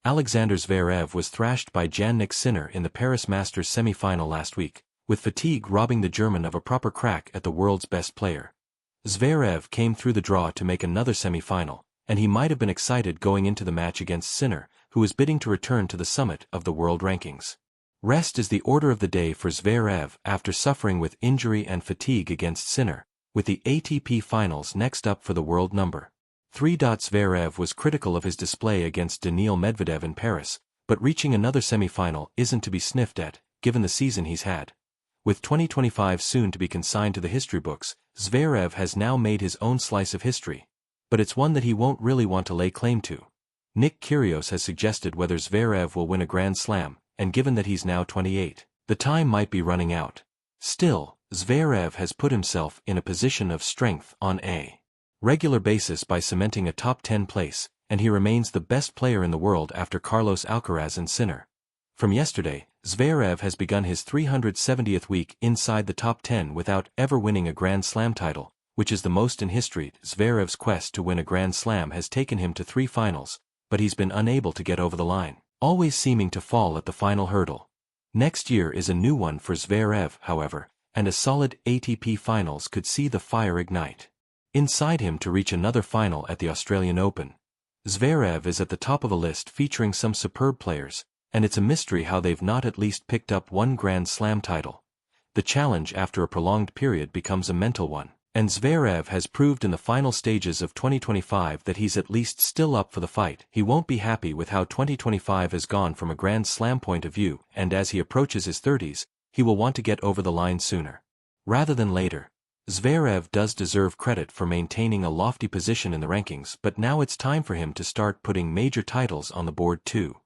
Alexander Zverev was thrashed by Jannik Sinner in the Paris Masters semi-final last week, with fatigue robbing the German of a proper crack at the world's best player. Zverev came through the draw to make another semi-final, and he might have been excited going into the match against Sinner, who is bidding to return to the summit of the world rankings. Rest is the order of the day for Zverev after suffering with injury and fatigue against Sinner, with the ATP finals next up for the world number 3. Zverev was critical of his display against Daniil Medvedev in Paris, but reaching another semi-final isn't to be sniffed at, given the season he's had. With 2025 soon to be consigned to the history books, Zverev has now made his own slice of history. But it's one that he won't really want to lay claim to. Nick Kyrgios has suggested whether Zverev will win a Grand Slam, and given that he's now 28, the time might be running out. Still, Zverev has put himself in a position of strength on a regular basis by cementing a top 10 place, and he remains the best player in the world after Carlos Alcaraz and Sinner. From yesterday, Zverev has begun his 370th week inside the top 10 without ever winning a Grand Slam title, which is the most in history. Zverev's quest to win a Grand Slam has taken him to 3 finals, but he's been unable to get over the line, always seeming to fall at the final hurdle. Next year is a new one for Zverev, however, and a solid ATP finals could see the fire ignite inside him to reach another final at the Australian Open. Zverev is at the top of a list featuring some superb players, and it's a mystery how they've not at least picked up one Grand Slam title. The challenge after a prolonged period becomes a mental one, and Zverev has proved in the final stages of 2025 that he's at least still up for the fight. He won't be happy with how 2025 has gone from a Grand Slam point of view, and as he approaches his 30s, he will want to get over the line sooner rather than later. Zverev does deserve credit for maintaining a lofty position in the rankings, but now it's time for him to start putting major titles on the board too.